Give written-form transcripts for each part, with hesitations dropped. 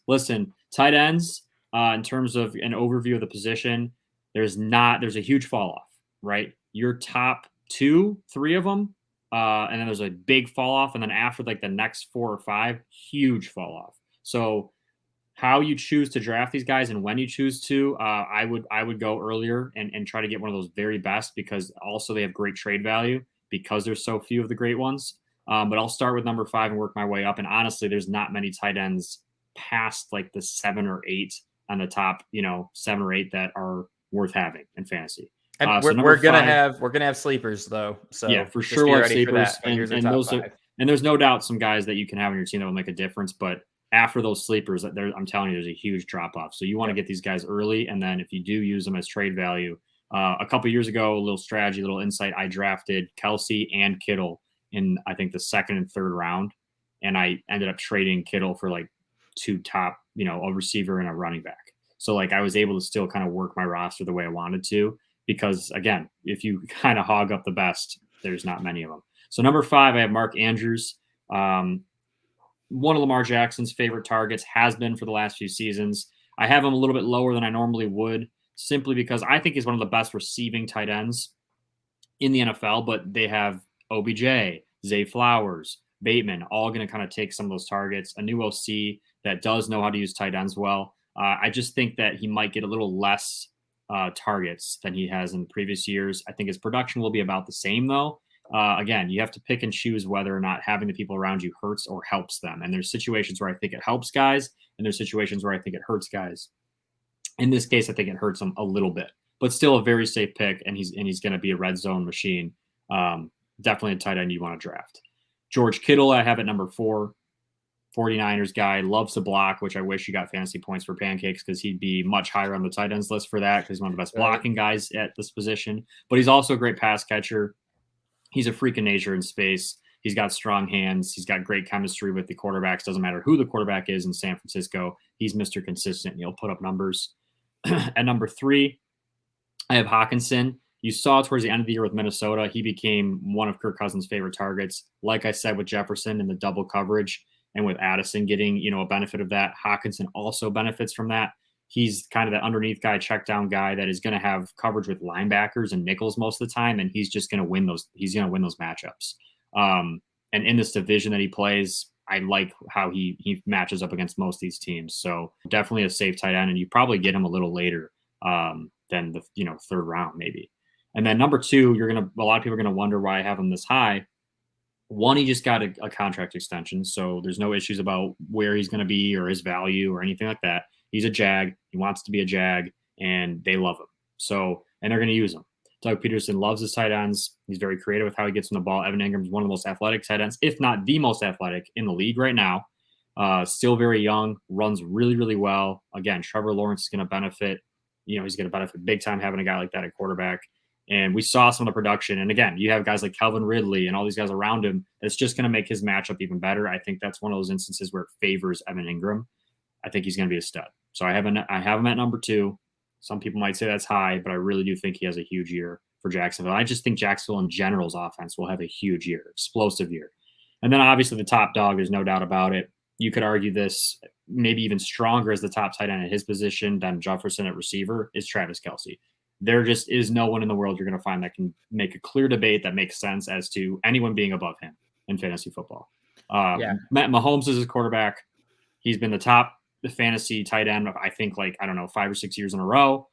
Listen, tight ends, in terms of an overview of the position, there's a huge fall off, right? Your top two, three of them, and then there's a big fall off, and then after like the next four or five, huge fall off. So how you choose to draft these guys and when you choose to, I would go earlier and try to get one of those very best because also they have great trade value because there's so few of the great ones. But I'll start with number 5 and work my way up. And honestly, there's not many tight ends past like the 7 or 8 on the top, 7 or 8 that are worth having in fantasy. And So we're number gonna 5, have sleepers though. So yeah, for just sure be we'll have ready for sleepers, that. But here's our and top those are, five. and there's no doubt some guys that you can have on your team that will make a difference. But after those sleepers, I'm telling you, there's a huge drop off. So you want to get these guys early, and then if you do use them as trade value, a couple years ago, a little strategy, a little insight, I drafted Kelsey and Kittle in I think the second and third round, and I ended up trading Kittle for like 2 top, a receiver and a running back. So like I was able to still kind of work my roster the way I wanted to because again, if you kind of hog up the best, there's not many of them. So number 5, I have Mark Andrews. One of Lamar Jackson's favorite targets has been for the last few seasons. I have him a little bit lower than I normally would, simply because I think he's one of the best receiving tight ends in the NFL, but they have OBJ, Zay Flowers, Bateman, all going to kind of take some of those targets. A new OC that does know how to use tight ends well. I just think that he might get a little less targets than he has in previous years. I think his production will be about the same, though. Again, you have to pick and choose whether or not having the people around you hurts or helps them. And there's situations where I think it helps guys, and there's situations where I think it hurts guys. In this case, I think it hurts them a little bit, but still a very safe pick, and he's going to be a red zone machine. Definitely a tight end you want to draft. George Kittle, I have at number 4. 49ers guy, loves to block, which I wish he got fantasy points for pancakes because he'd be much higher on the tight ends list for that because he's one of the best blocking guys at this position. But he's also a great pass catcher. He's a freak of nature in space. He's got strong hands. He's got great chemistry with the quarterbacks. Doesn't matter who the quarterback is in San Francisco. He's Mr. Consistent, and he'll put up numbers. At number 3, I have Hawkinson. You saw towards the end of the year with Minnesota, he became one of Kirk Cousins' favorite targets. Like I said, with Jefferson in the double coverage and with Addison getting, a benefit of that, Hawkinson also benefits from that. He's kind of that underneath guy, check down guy that is going to have coverage with linebackers and nickels most of the time, and he's just going to win those. He's going to win those matchups. And in this division that he plays, I like how he matches up against most of these teams. So definitely a safe tight end, and you probably get him a little later than the third round maybe. And then number 2, a lot of people are gonna wonder why I have him this high. One, he just got a contract extension, so there's no issues about where he's gonna be or his value or anything like that. He's a Jag. He wants to be a Jag, and they love him. So, and they're gonna use him. Doug Peterson loves his tight ends. He's very creative with how he gets on the ball. Evan Ingram's one of the most athletic tight ends, if not the most athletic in the league right now. Still very young, runs really, really well. Again, Trevor Lawrence is going to benefit. He's going to benefit big time having a guy like that at quarterback. And we saw some of the production. And again, you have guys like Calvin Ridley and all these guys around him. It's just going to make his matchup even better. I think that's one of those instances where it favors Evan Ingram. I think he's going to be a stud. So I have him at number 2. Some people might say that's high, but I really do think he has a huge year for Jacksonville. I just think Jacksonville in general's offense will have a huge year, explosive year. And then obviously the top dog, there's no doubt about it. You could argue this maybe even stronger as the top tight end at his position than Jefferson at receiver is Travis Kelce. There just is no one in the world you're going to find that can make a clear debate that makes sense as to anyone being above him in fantasy football. Matt Mahomes is his quarterback. He's been the top fantasy tight end of, I think, 5 or 6 years in a row.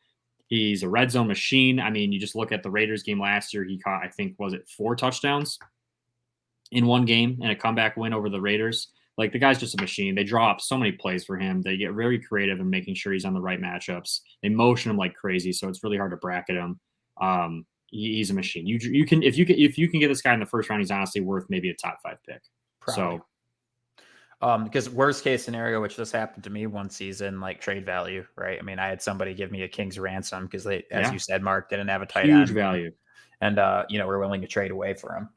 He's a red zone machine. I mean, you just look at the Raiders game last year. He caught, I think, 4 touchdowns in one game and a comeback win over the Raiders. Like, the guy's just a machine. They draw up so many plays for him. They get very creative in making sure he's on the right matchups. They motion him like crazy, so it's really hard to bracket him. He's a machine. You can if you can get this guy in the first round, he's honestly worth maybe a top 5 pick. Probably. So, because worst case scenario, which just happened to me one season, like trade value, right? I mean, I had somebody give me a king's ransom because they, as you said, Mark, didn't have a tight end. Huge value, and we're willing to trade away for him.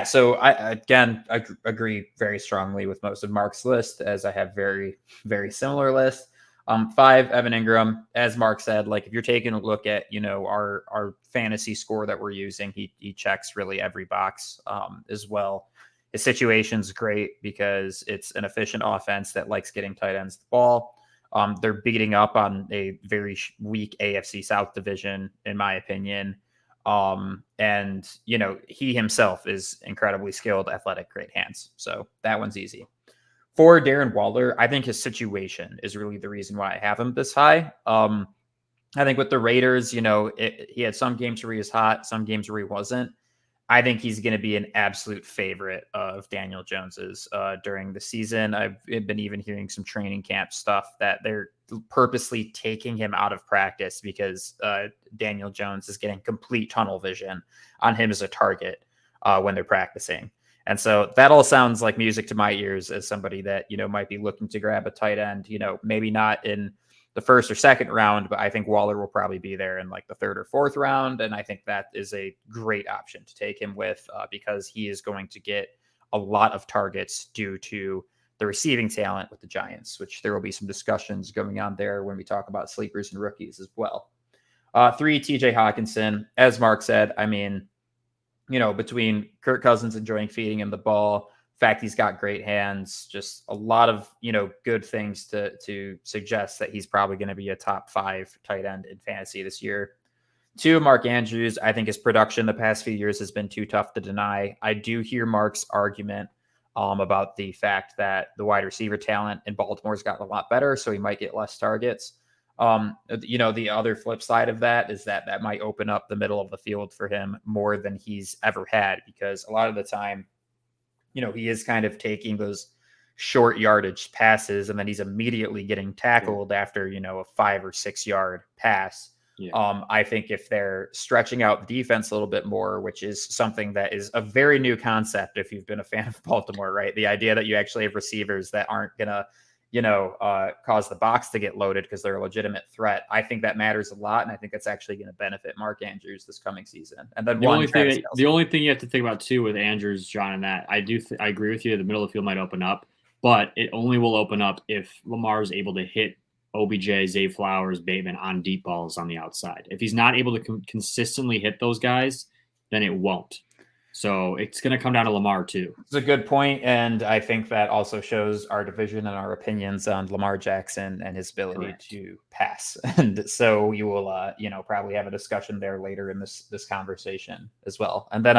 So I agree very strongly with most of Mark's list, as I have very, very similar list. 5, Evan Ingram, as Mark said, like if you're taking a look at, our fantasy score that we're using, he checks really every box, as well. His situation's great because it's an efficient offense that likes getting tight ends the ball. They're beating up on a very weak AFC South division, in my opinion. And he himself is incredibly skilled, athletic, great hands. So that one's easy. For Darren Waller, I think his situation is really the reason why I have him this high. I think with the Raiders, he had some games where he was hot, some games where he wasn't. I think he's going to be an absolute favorite of Daniel Jones's during the season. I've been even hearing some training camp stuff that they're purposely taking him out of practice because Daniel Jones is getting complete tunnel vision on him as a target when they're practicing. And so that all sounds like music to my ears as somebody that, might be looking to grab a tight end, maybe not in the first or second round, but I think Waller will probably be there in like the third or fourth round. And I think that is a great option to take him with because he is going to get a lot of targets due to the receiving talent with the Giants, which there will be some discussions going on there when we talk about sleepers and rookies as well. 3, TJ Hawkinson. As Mark said, I mean, between Kirk Cousins enjoying feeding him the ball, fact he's got great hands, just a lot of good things to suggest that he's probably going to be a top 5 tight end in fantasy this year. 2, Mark Andrews. I think his production the past few years has been too tough to deny. I do hear Mark's argument about the fact that the wide receiver talent in Baltimore's gotten a lot better, so he might get less targets. The other flip side of that is that might open up the middle of the field for him more than he's ever had, because a lot of the time, he is kind of taking those short yardage passes and then he's immediately getting tackled after, a 5 or 6 yard pass. Yeah. I think if they're stretching out the defense a little bit more, which is something that is a very new concept if you've been a fan of Baltimore, right? The idea that you actually have receivers that aren't going to, cause the box to get loaded because they're a legitimate threat. I think that matters a lot, and I think it's actually going to benefit Mark Andrews this coming season. And then the only thing you have to think about too with Andrews, John, and that I agree with you. The middle of the field might open up, but it only will open up if Lamar is able to hit OBJ, Zay Flowers, Bateman on deep balls on the outside. If he's not able to consistently hit those guys, then it won't. So it's going to come down to Lamar too. It's a good point, and I think that also shows our division and our opinions on Lamar Jackson and his ability to pass. And so you will, probably have a discussion there later in this conversation as well. And then,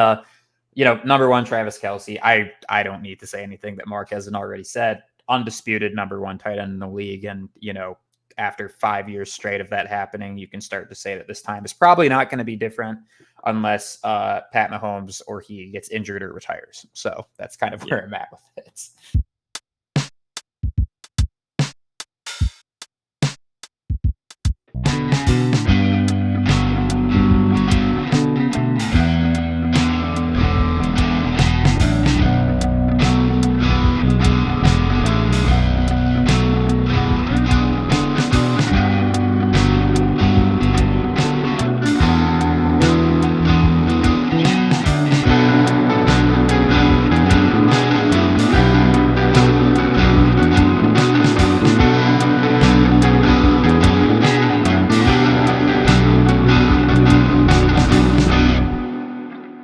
number 1, Travis Kelce. I don't need to say anything that Mark hasn't already said. Undisputed number 1 tight end in the league, and after 5 years straight of that happening, you can start to say that this time is probably not going to be different unless Pat Mahomes or he gets injured or retires. So that's kind of where I'm at with it.